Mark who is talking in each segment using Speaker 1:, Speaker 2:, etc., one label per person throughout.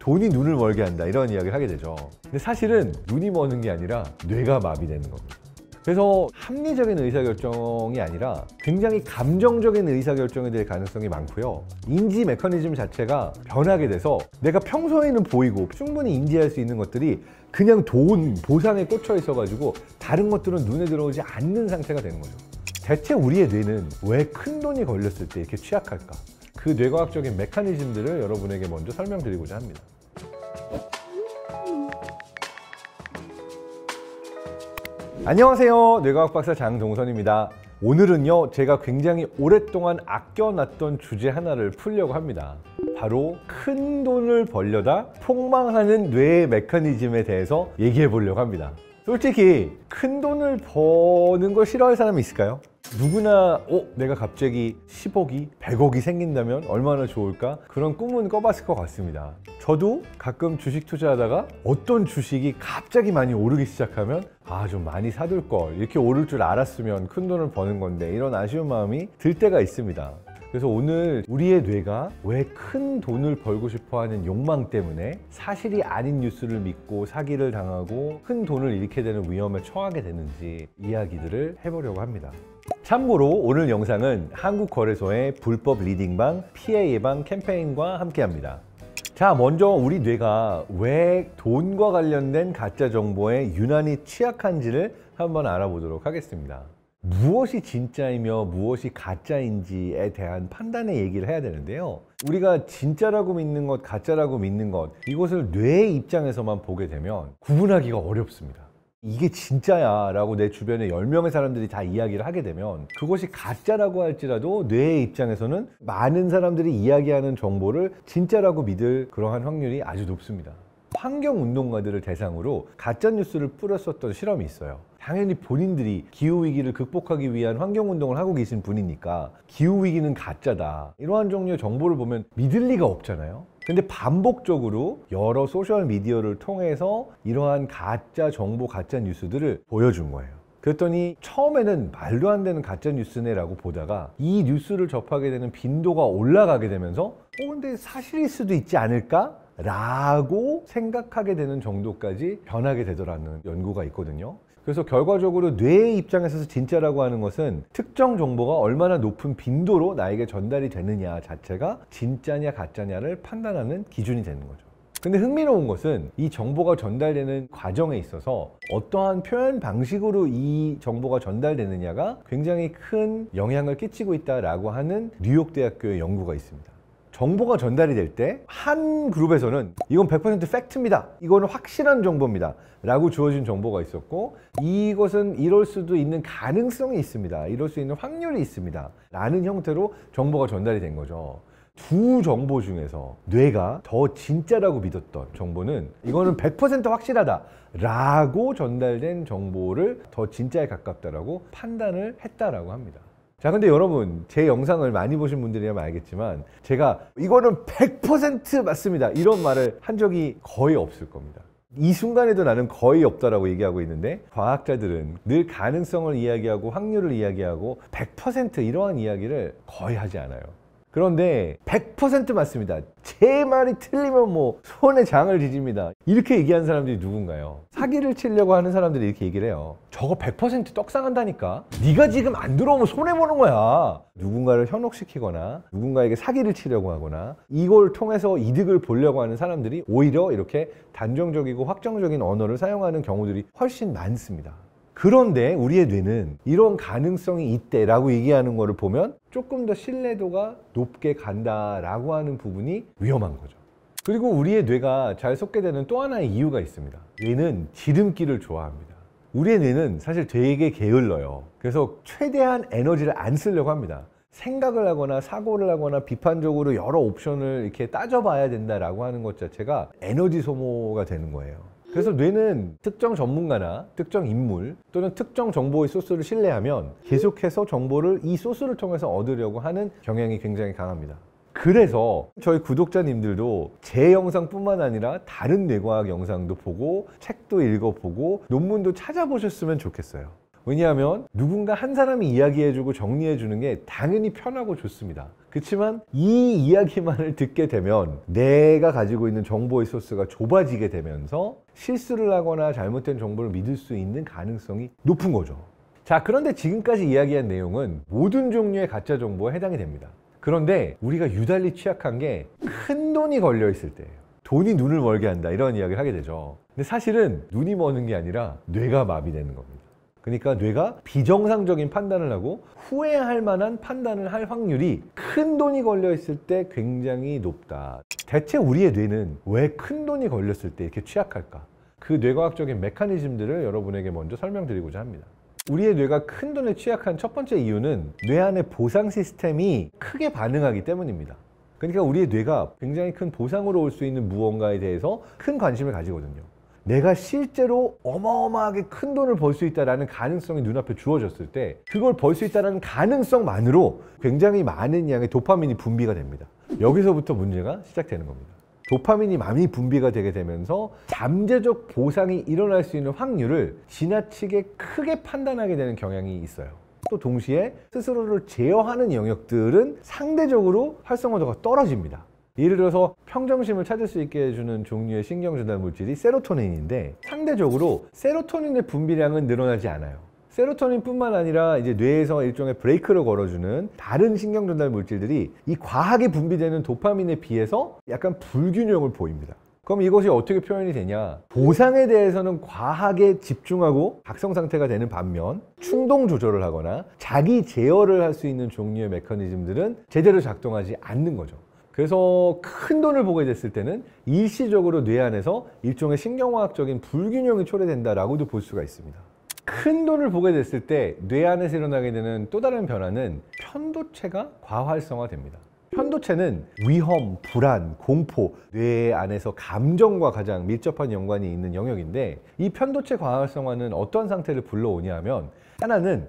Speaker 1: 돈이 눈을 멀게 한다 이런 이야기를 하게 되죠. 근데 사실은 눈이 머는 게 아니라 뇌가 마비되는 겁니다. 그래서 합리적인 의사결정이 아니라 굉장히 감정적인 의사결정이 될 가능성이 많고요. 인지 메커니즘 자체가 변하게 돼서 내가 평소에는 보이고 충분히 인지할 수 있는 것들이 그냥 돈, 보상에 꽂혀 있어가지고 다른 것들은 눈에 들어오지 않는 상태가 되는 거죠. 대체 우리의 뇌는 왜 큰 돈이 걸렸을 때 이렇게 취약할까? 그 뇌과학적인 메커니즘들을 여러분에게 먼저 설명드리고자 합니다. 안녕하세요. 뇌과학 박사 장동선입니다. 오늘은요, 제가 굉장히 오랫동안 아껴놨던 주제 하나를 풀려고 합니다. 바로 큰 돈을 벌려다 폭망하는 뇌의 메커니즘에 대해서 얘기해 보려고 합니다. 솔직히 큰 돈을 버는 걸 싫어할 사람이 있을까요? 누구나 내가 갑자기 10억이 100억이 생긴다면 얼마나 좋을까? 그런 꿈은 꿔봤을 것 같습니다. 저도 가끔 주식 투자하다가 어떤 주식이 갑자기 많이 오르기 시작하면 좀 많이 사둘 걸, 이렇게 오를 줄 알았으면 큰 돈을 버는 건데, 이런 아쉬운 마음이 들 때가 있습니다. 그래서 오늘 우리의 뇌가 왜 큰 돈을 벌고 싶어하는 욕망 때문에 사실이 아닌 뉴스를 믿고 사기를 당하고 큰 돈을 잃게 되는 위험에 처하게 되는지 이야기들을 해보려고 합니다. 참고로 오늘 영상은 한국거래소의 불법 리딩방 피해 예방 캠페인과 함께합니다. 자, 먼저 우리 뇌가 왜 돈과 관련된 가짜 정보에 유난히 취약한지를 한번 알아보도록 하겠습니다. 무엇이 진짜이며 무엇이 가짜인지에 대한 판단의 얘기를 해야 되는데요. 우리가 진짜라고 믿는 것, 가짜라고 믿는 것, 이것을 뇌의 입장에서만 보게 되면 구분하기가 어렵습니다. 이게 진짜야 라고 내 주변에 10명의 사람들이 다 이야기를 하게 되면 그것이 가짜라고 할지라도 뇌의 입장에서는 많은 사람들이 이야기하는 정보를 진짜라고 믿을 그러한 확률이 아주 높습니다. 환경운동가들을 대상으로 가짜뉴스를 뿌렸었던 실험이 있어요. 당연히 본인들이 기후위기를 극복하기 위한 환경운동을 하고 계신 분이니까 기후위기는 가짜다, 이러한 종류의 정보를 보면 믿을 리가 없잖아요. 근데 반복적으로 여러 소셜미디어를 통해서 이러한 가짜 정보, 가짜 뉴스들을 보여준 거예요. 그랬더니 처음에는 말도 안 되는 가짜 뉴스네 라고 보다가 이 뉴스를 접하게 되는 빈도가 올라가게 되면서 근데 사실일 수도 있지 않을까? 라고 생각하게 되는 정도까지 변하게 되더라는 연구가 있거든요. 그래서 결과적으로 뇌의 입장에서 진짜라고 하는 것은 특정 정보가 얼마나 높은 빈도로 나에게 전달이 되느냐 자체가 진짜냐 가짜냐를 판단하는 기준이 되는 거죠. 근데 흥미로운 것은 이 정보가 전달되는 과정에 있어서 어떠한 표현 방식으로 이 정보가 전달되느냐가 굉장히 큰 영향을 끼치고 있다라고 하는 뉴욕대학교의 연구가 있습니다. 정보가 전달이 될 때 한 그룹에서는 이건 100% 팩트입니다, 이거는 확실한 정보입니다 라고 주어진 정보가 있었고, 이것은 이럴 수도 있는 가능성이 있습니다, 이럴 수 있는 확률이 있습니다 라는 형태로 정보가 전달이 된 거죠. 두 정보 중에서 뇌가 더 진짜라고 믿었던 정보는 이거는 100% 확실하다 라고 전달된 정보를 더 진짜에 가깝다라고 판단을 했다라고 합니다. 자, 근데 여러분, 제 영상을 많이 보신 분들이라면 알겠지만 제가 이거는 100% 맞습니다 이런 말을 한 적이 거의 없을 겁니다. 이 순간에도 나는 거의 없다라고 얘기하고 있는데, 과학자들은 늘 가능성을 이야기하고 확률을 이야기하고 100% 이러한 이야기를 거의 하지 않아요. 그런데 100% 맞습니다, 제 말이 틀리면 손에 장을 뒤집니다, 이렇게 얘기하는 사람들이 누군가요? 사기를 치려고 하는 사람들이 이렇게 얘기를 해요. 저거 100% 떡상한다니까, 네가 지금 안 들어오면 손해보는 거야. 누군가를 현혹시키거나 누군가에게 사기를 치려고 하거나 이걸 통해서 이득을 보려고 하는 사람들이 오히려 이렇게 단정적이고 확정적인 언어를 사용하는 경우들이 훨씬 많습니다. 그런데 우리의 뇌는 이런 가능성이 있대라고 얘기하는 거를 보면 조금 더 신뢰도가 높게 간다라고 하는 부분이 위험한 거죠. 그리고 우리의 뇌가 잘 속게 되는 또 하나의 이유가 있습니다. 뇌는 지름길을 좋아합니다. 우리의 뇌는 사실 되게 게을러요. 그래서 최대한 에너지를 안 쓰려고 합니다. 생각을 하거나 사고를 하거나 비판적으로 여러 옵션을 이렇게 따져봐야 된다라고 하는 것 자체가 에너지 소모가 되는 거예요. 그래서 뇌는 특정 전문가나 특정 인물 또는 특정 정보의 소스를 신뢰하면 계속해서 정보를 이 소스를 통해서 얻으려고 하는 경향이 굉장히 강합니다. 그래서 저희 구독자님들도 제 영상뿐만 아니라 다른 뇌과학 영상도 보고 책도 읽어보고 논문도 찾아보셨으면 좋겠어요. 왜냐하면 누군가 한 사람이 이야기해주고 정리해주는 게 당연히 편하고 좋습니다. 그렇지만 이 이야기만을 듣게 되면 내가 가지고 있는 정보의 소스가 좁아지게 되면서 실수를 하거나 잘못된 정보를 믿을 수 있는 가능성이 높은 거죠. 자, 그런데 지금까지 이야기한 내용은 모든 종류의 가짜 정보에 해당이 됩니다. 그런데 우리가 유달리 취약한 게 큰 돈이 걸려 있을 때예요. 돈이 눈을 멀게 한다, 이런 이야기를 하게 되죠. 근데 사실은 눈이 머는 게 아니라 뇌가 마비되는 겁니다. 그러니까 뇌가 비정상적인 판단을 하고 후회할 만한 판단을 할 확률이 큰 돈이 걸려 있을 때 굉장히 높다. 대체 우리의 뇌는 왜 큰 돈이 걸렸을 때 이렇게 취약할까? 그 뇌과학적인 메커니즘들을 여러분에게 먼저 설명드리고자 합니다. 우리의 뇌가 큰 돈에 취약한 첫 번째 이유는 뇌 안의 보상 시스템이 크게 반응하기 때문입니다. 그러니까 우리의 뇌가 굉장히 큰 보상으로 올 수 있는 무언가에 대해서 큰 관심을 가지거든요. 내가 실제로 어마어마하게 큰 돈을 벌 수 있다는 가능성이 눈앞에 주어졌을 때 그걸 벌 수 있다는 가능성만으로 굉장히 많은 양의 도파민이 분비가 됩니다. 여기서부터 문제가 시작되는 겁니다. 도파민이 많이 분비가 되게 되면서 잠재적 보상이 일어날 수 있는 확률을 지나치게 크게 판단하게 되는 경향이 있어요. 또 동시에 스스로를 제어하는 영역들은 상대적으로 활성화도가 떨어집니다. 예를 들어서 평정심을 찾을 수 있게 해주는 종류의 신경전달 물질이 세로토닌인데 상대적으로 세로토닌의 분비량은 늘어나지 않아요. 세로토닌뿐만 아니라 이제 뇌에서 일종의 브레이크를 걸어주는 다른 신경전달 물질들이 이 과하게 분비되는 도파민에 비해서 약간 불균형을 보입니다. 그럼 이것이 어떻게 표현이 되냐? 보상에 대해서는 과하게 집중하고 각성 상태가 되는 반면 충동 조절을 하거나 자기 제어를 할 수 있는 종류의 메커니즘들은 제대로 작동하지 않는 거죠. 그래서 큰 돈을 보게 됐을 때는 일시적으로 뇌 안에서 일종의 신경화학적인 불균형이 초래된다라고도 볼 수가 있습니다. 큰 돈을 보게 됐을 때 뇌 안에서 일어나게 되는 또 다른 변화는 편도체가 과활성화됩니다. 편도체는 위험, 불안, 공포, 뇌 안에서 감정과 가장 밀접한 연관이 있는 영역인데 이 편도체 과활성화는 어떤 상태를 불러오냐 하면 하나는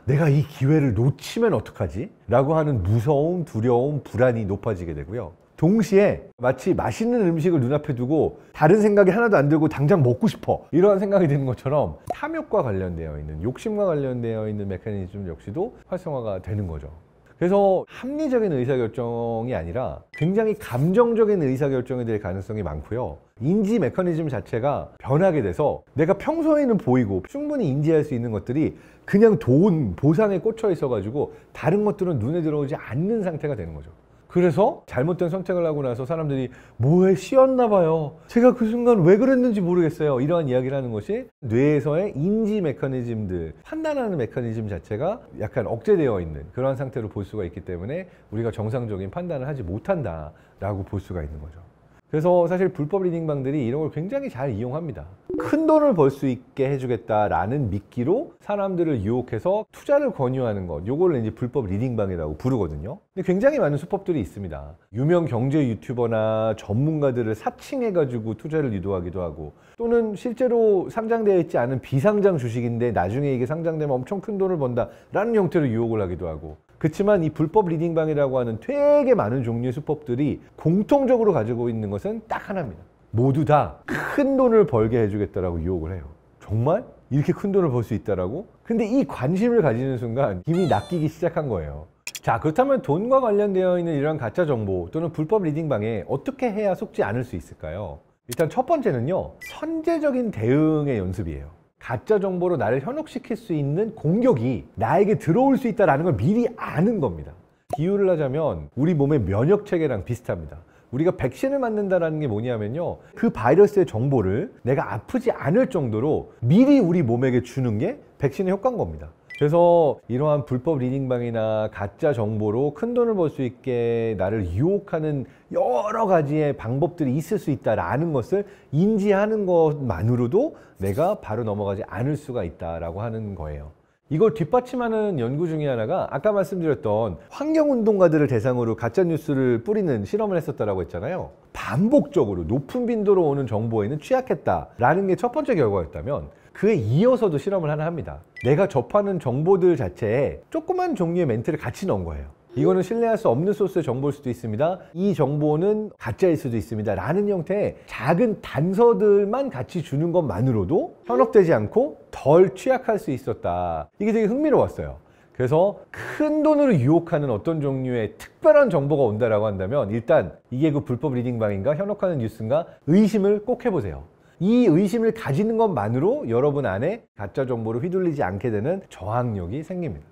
Speaker 1: 내가 이 기회를 놓치면 어떡하지? 라고 하는 무서움, 두려움, 불안이 높아지게 되고요. 동시에 마치 맛있는 음식을 눈앞에 두고 다른 생각이 하나도 안 들고 당장 먹고 싶어 이런 생각이 드는 것처럼 탐욕과 관련되어 있는 욕심과 관련되어 있는 메커니즘 역시도 활성화가 되는 거죠. 그래서 합리적인 의사결정이 아니라 굉장히 감정적인 의사결정이 될 가능성이 많고요. 인지 메커니즘 자체가 변하게 돼서 내가 평소에는 보이고 충분히 인지할 수 있는 것들이 그냥 돈, 보상에 꽂혀 있어가지고 다른 것들은 눈에 들어오지 않는 상태가 되는 거죠. 그래서 잘못된 선택을 하고 나서 사람들이 뭐에 씌었나 봐요. 제가 그 순간 왜 그랬는지 모르겠어요. 이러한 이야기를 하는 것이 뇌에서의 인지 메커니즘들, 판단하는 메커니즘 자체가 약간 억제되어 있는 그러한 상태로 볼 수가 있기 때문에 우리가 정상적인 판단을 하지 못한다라고 볼 수가 있는 거죠. 그래서 사실 불법 리딩방들이 이런 걸 굉장히 잘 이용합니다. 큰 돈을 벌 수 있게 해주겠다라는 미끼로 사람들을 유혹해서 투자를 권유하는 것, 요거를 이제 불법 리딩방이라고 부르거든요. 근데 굉장히 많은 수법들이 있습니다. 유명 경제 유튜버나 전문가들을 사칭해가지고 투자를 유도하기도 하고, 또는 실제로 상장되어 있지 않은 비상장 주식인데 나중에 이게 상장되면 엄청 큰 돈을 번다라는 형태로 유혹을 하기도 하고, 그렇지만 이 불법 리딩방이라고 하는 되게 많은 종류의 수법들이 공통적으로 가지고 있는 것은 딱 하나입니다. 모두 다 큰 돈을 벌게 해주겠다라고 유혹을 해요. 정말? 이렇게 큰 돈을 벌 수 있다라고? 근데 이 관심을 가지는 순간 힘이 낚이기 시작한 거예요. 자, 그렇다면 돈과 관련되어 있는 이런 가짜 정보 또는 불법 리딩방에 어떻게 해야 속지 않을 수 있을까요? 일단 첫 번째는요, 선제적인 대응의 연습이에요. 가짜 정보로 나를 현혹시킬 수 있는 공격이 나에게 들어올 수 있다는 걸 미리 아는 겁니다. 비유를 하자면 우리 몸의 면역체계랑 비슷합니다. 우리가 백신을 맞는다는 게 뭐냐면요, 그 바이러스의 정보를 내가 아프지 않을 정도로 미리 우리 몸에게 주는 게 백신의 효과인 겁니다. 그래서 이러한 불법 리딩방이나 가짜 정보로 큰 돈을 벌 수 있게 나를 유혹하는 여러 가지의 방법들이 있을 수 있다는 것을 인지하는 것만으로도 내가 바로 넘어가지 않을 수가 있다라고 하는 거예요. 이걸 뒷받침하는 연구 중에 하나가 아까 말씀드렸던 환경운동가들을 대상으로 가짜뉴스를 뿌리는 실험을 했었다고 했잖아요. 반복적으로 높은 빈도로 오는 정보에는 취약했다라는 게 첫 번째 결과였다면, 그에 이어서도 실험을 하나 합니다. 내가 접하는 정보들 자체에 조그만 종류의 멘트를 같이 넣은 거예요. 이거는 신뢰할 수 없는 소스의 정보일 수도 있습니다. 이 정보는 가짜일 수도 있습니다. 라는 형태의 작은 단서들만 같이 주는 것만으로도 현혹되지 않고 더 덜 취약할 수 있었다. 이게 되게 흥미로웠어요. 그래서 큰 돈으로 유혹하는 어떤 종류의 특별한 정보가 온다라고 한다면 일단 이게 그 불법 리딩방인가 현혹하는 뉴스인가 의심을 꼭 해보세요. 이 의심을 가지는 것만으로 여러분 안에 가짜 정보를 휘둘리지 않게 되는 저항력이 생깁니다.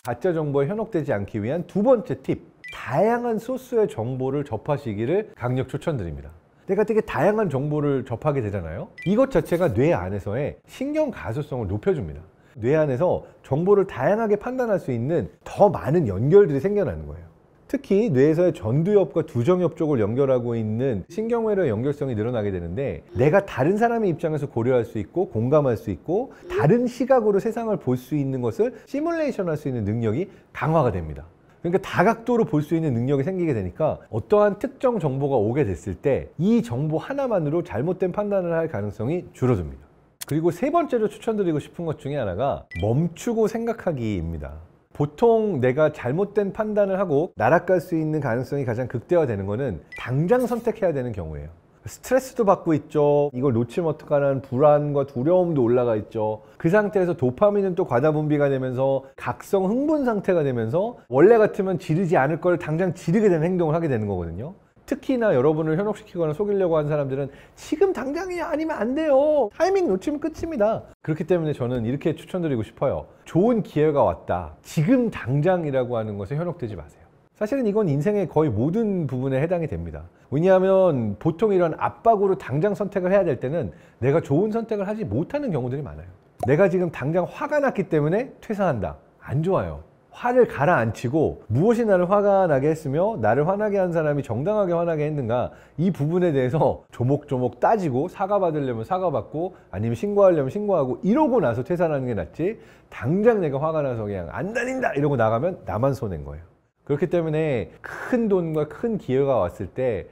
Speaker 1: 가짜 정보에 현혹되지 않기 위한 두 번째 팁, 다양한 소스의 정보를 접하시기를 강력 추천드립니다. 내가 되게 다양한 정보를 접하게 되잖아요. 이것 자체가 뇌 안에서의 신경 가소성을 높여줍니다. 뇌 안에서 정보를 다양하게 판단할 수 있는 더 많은 연결들이 생겨나는 거예요. 특히 뇌에서의 전두엽과 두정엽 쪽을 연결하고 있는 신경회로의 연결성이 늘어나게 되는데 내가 다른 사람의 입장에서 고려할 수 있고 공감할 수 있고 다른 시각으로 세상을 볼 수 있는 것을 시뮬레이션 할 수 있는 능력이 강화가 됩니다. 그러니까 다각도로 볼 수 있는 능력이 생기게 되니까 어떠한 특정 정보가 오게 됐을 때 이 정보 하나만으로 잘못된 판단을 할 가능성이 줄어듭니다. 그리고 세 번째로 추천드리고 싶은 것 중에 하나가 멈추고 생각하기입니다. 보통 내가 잘못된 판단을 하고 날아갈 수 있는 가능성이 가장 극대화되는 거는 당장 선택해야 되는 경우예요. 스트레스도 받고 있죠. 이걸 놓치면 어떡하라는 불안과 두려움도 올라가 있죠. 그 상태에서 도파민은 또 과다 분비가 되면서 각성 흥분 상태가 되면서 원래 같으면 지르지 않을 걸 당장 지르게 되는 행동을 하게 되는 거거든요. 특히나 여러분을 현혹시키거나 속이려고 하는 사람들은 지금 당장이 아니면 안 돼요. 타이밍 놓치면 끝입니다. 그렇기 때문에 저는 이렇게 추천드리고 싶어요. 좋은 기회가 왔다. 지금 당장이라고 하는 것에 현혹되지 마세요. 사실은 이건 인생의 거의 모든 부분에 해당이 됩니다. 왜냐하면 보통 이런 압박으로 당장 선택을 해야 될 때는 내가 좋은 선택을 하지 못하는 경우들이 많아요. 내가 지금 당장 화가 났기 때문에 퇴사한다. 안 좋아요. 화를 가라앉히고 무엇이 나를 화가 나게 했으며 나를 화나게 한 사람이 정당하게 화나게 했는가 이 부분에 대해서 조목조목 따지고 사과받으려면 사과받고 아니면 신고하려면 신고하고 이러고 나서 퇴사하는 게 낫지 당장 내가 화가 나서 그냥 안 다닌다 이러고 나가면 나만 손해인 거예요. 그렇기 때문에 큰 돈과 큰 기회가 왔을 때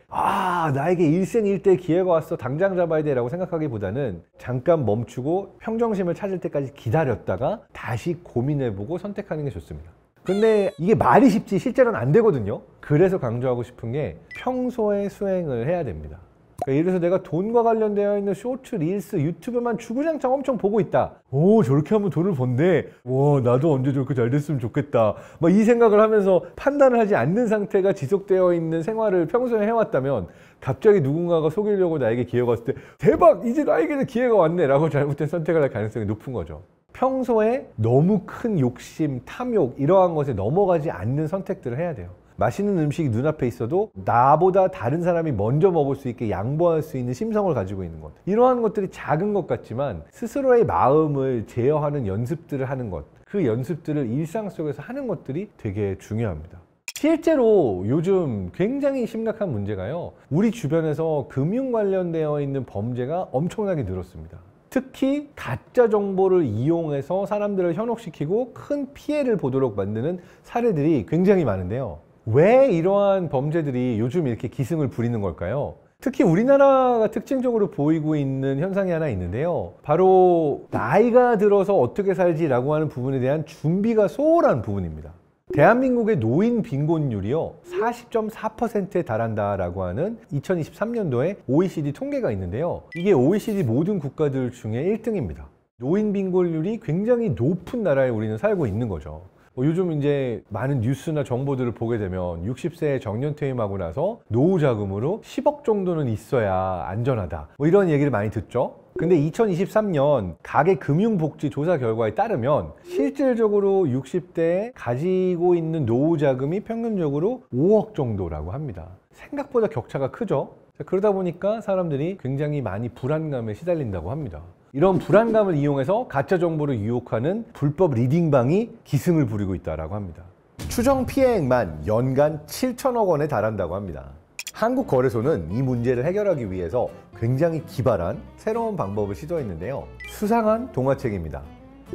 Speaker 1: 나에게 일생일대 기회가 왔어 당장 잡아야 돼 라고 생각하기보다는 잠깐 멈추고 평정심을 찾을 때까지 기다렸다가 다시 고민해보고 선택하는 게 좋습니다. 근데 이게 말이 쉽지 실제로는 안 되거든요. 그래서 강조하고 싶은 게 평소에 수행을 해야 됩니다. 그러니까 예를 들어서 내가 돈과 관련되어 있는 쇼츠, 릴스, 유튜브만 주구장창 엄청 보고 있다. 오, 저렇게 하면 돈을 번대. 와, 나도 언제 저렇게 잘 됐으면 좋겠다. 막 이 생각을 하면서 판단을 하지 않는 상태가 지속되어 있는 생활을 평소에 해왔다면 갑자기 누군가가 속이려고 나에게 기회가 왔을 때 대박! 이제 나에게는 기회가 왔네! 라고 잘못된 선택을 할 가능성이 높은 거죠. 평소에 너무 큰 욕심, 탐욕 이러한 것에 넘어가지 않는 선택들을 해야 돼요. 맛있는 음식이 눈앞에 있어도 나보다 다른 사람이 먼저 먹을 수 있게 양보할 수 있는 심성을 가지고 있는 것. 이러한 것들이 작은 것 같지만 스스로의 마음을 제어하는 연습들을 하는 것. 그 연습들을 일상 속에서 하는 것들이 되게 중요합니다. 실제로 요즘 굉장히 심각한 문제가요. 우리 주변에서 금융 관련되어 있는 범죄가 엄청나게 늘었습니다. 특히 가짜 정보를 이용해서 사람들을 현혹시키고 큰 피해를 보도록 만드는 사례들이 굉장히 많은데요. 왜 이러한 범죄들이 요즘 이렇게 기승을 부리는 걸까요? 특히 우리나라가 특징적으로 보이고 있는 현상이 하나 있는데요. 바로 나이가 들어서 어떻게 살지라고 하는 부분에 대한 준비가 소홀한 부분입니다. 대한민국의 노인 빈곤율이요 40.4%에 달한다라고 하는 2023년도에 OECD 통계가 있는데요. 이게 OECD 모든 국가들 중에 1등입니다. 노인 빈곤율이 굉장히 높은 나라에 우리는 살고 있는 거죠. 요즘 이제 많은 뉴스나 정보들을 보게 되면 60세에 정년퇴임하고 나서 노후 자금으로 10억 정도는 있어야 안전하다. 이런 얘기를 많이 듣죠. 근데 2023년 가계금융복지조사 결과에 따르면 실질적으로 60대에 가지고 있는 노후 자금이 평균적으로 5억 정도라고 합니다. 생각보다 격차가 크죠. 그러다 보니까 사람들이 굉장히 많이 불안감에 시달린다고 합니다. 이런 불안감을 이용해서 가짜 정보를 유혹하는 불법 리딩방이 기승을 부리고 있다고 합니다. 추정 피해액만 연간 7천억 원에 달한다고 합니다. 한국거래소는 이 문제를 해결하기 위해서 굉장히 기발한 새로운 방법을 시도했는데요. 수상한 동화책입니다.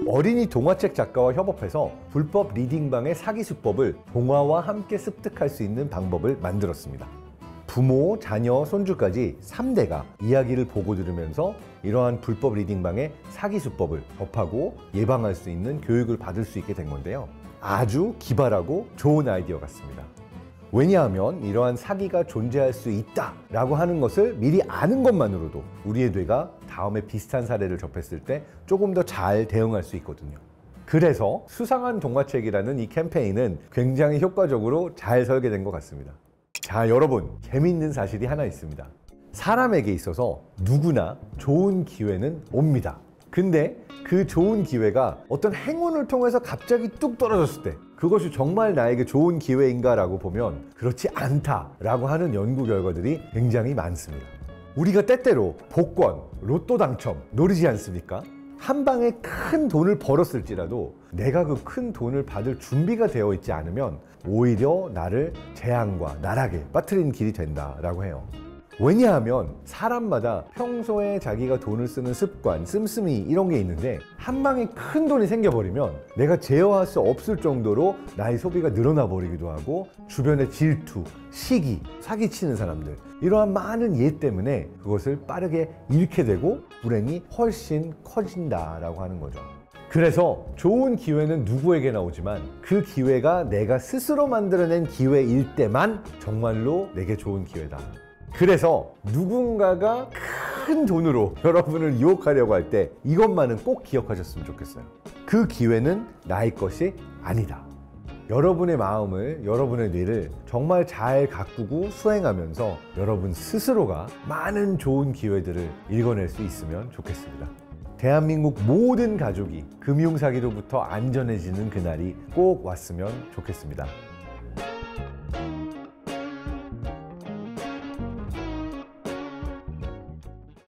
Speaker 1: 어린이 동화책 작가와 협업해서 불법 리딩방의 사기 수법을 동화와 함께 습득할 수 있는 방법을 만들었습니다. 부모, 자녀, 손주까지 3대가 이야기를 보고 들으면서 이러한 불법 리딩방의 사기 수법을 접하고 예방할 수 있는 교육을 받을 수 있게 된 건데요. 아주 기발하고 좋은 아이디어 같습니다. 왜냐하면 이러한 사기가 존재할 수 있다라고 하는 것을 미리 아는 것만으로도 우리의 뇌가 다음에 비슷한 사례를 접했을 때 조금 더 잘 대응할 수 있거든요. 그래서 수상한 동화책이라는 이 캠페인은 굉장히 효과적으로 잘 설계된 것 같습니다. 자, 여러분, 재밌는 사실이 하나 있습니다. 사람에게 있어서 누구나 좋은 기회는 옵니다. 근데 그 좋은 기회가 어떤 행운을 통해서 갑자기 뚝 떨어졌을 때 그것이 정말 나에게 좋은 기회인가 라고 보면 그렇지 않다라고 하는 연구 결과들이 굉장히 많습니다. 우리가 때때로 복권, 로또 당첨 노리지 않습니까? 한 방에 큰 돈을 벌었을지라도 내가 그 큰 돈을 받을 준비가 되어 있지 않으면 오히려 나를 재앙과 나락에 빠뜨리는 길이 된다라고 해요. 왜냐하면 사람마다 평소에 자기가 돈을 쓰는 습관, 씀씀이 이런 게 있는데 한 방에 큰 돈이 생겨버리면 내가 제어할 수 없을 정도로 나의 소비가 늘어나 버리기도 하고 주변의 질투, 시기, 사기치는 사람들 이러한 많은 예 때문에 그것을 빠르게 잃게 되고 불행이 훨씬 커진다라고 하는 거죠. 그래서 좋은 기회는 누구에게나 오지만 그 기회가 내가 스스로 만들어낸 기회일 때만 정말로 내게 좋은 기회다. 그래서 누군가가 큰 돈으로 여러분을 유혹하려고 할 때 이것만은 꼭 기억하셨으면 좋겠어요. 그 기회는 나의 것이 아니다. 여러분의 마음을, 여러분의 뇌를 정말 잘 가꾸고 수행하면서 여러분 스스로가 많은 좋은 기회들을 읽어낼 수 있으면 좋겠습니다. 대한민국 모든 가족이 금융사기로부터 안전해지는 그날이 꼭 왔으면 좋겠습니다.